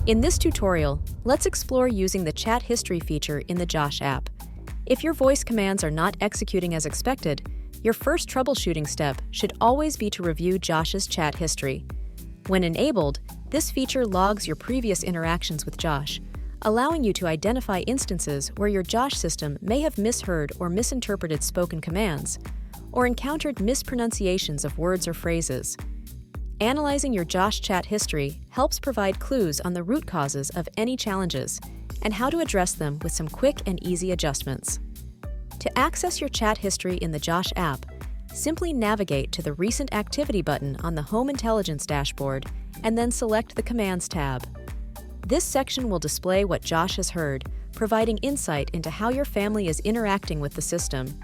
In this tutorial, let's explore using the chat history feature in the Josh app. If your voice commands are not executing as expected, your first troubleshooting step should always be to review Josh's chat history. When enabled, this feature logs your previous interactions with Josh, allowing you to identify instances where your Josh system may have misheard or misinterpreted spoken commands, or encountered mispronunciations of words or phrases. Analyzing your Josh chat history helps provide clues on the root causes of any challenges and how to address them with some quick and easy adjustments. To access your chat history in the Josh app, simply navigate to the Recent Activity button on the Home Intelligence dashboard and then select the Commands tab. This section will display what Josh has heard, providing insight into how your family is interacting with the system.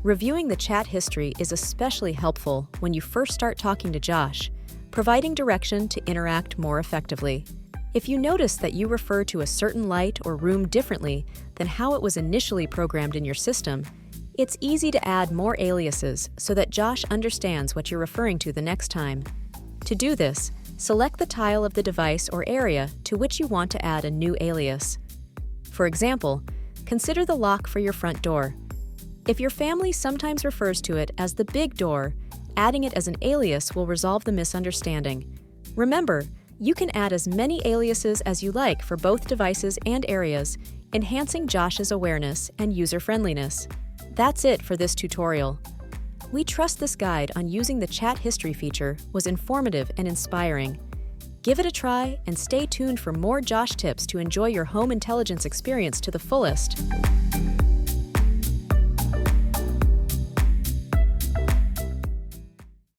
Reviewing the chat history is especially helpful when you first start talking to Josh, providing direction to interact more effectively. If you notice that you refer to a certain light or room differently than how it was initially programmed in your system, it's easy to add more aliases so that Josh understands what you're referring to the next time. To do this, select the tile of the device or area to which you want to add a new alias. For example, consider the lock for your front door. If your family sometimes refers to it as the big door, adding it as an alias will resolve the misunderstanding. Remember, you can add as many aliases as you like for both devices and areas, enhancing Josh's awareness and user-friendliness. That's it for this tutorial. We trust this guide on using the chat history feature was informative and inspiring. Give it a try and stay tuned for more Josh tips to enjoy your home intelligence experience to the fullest.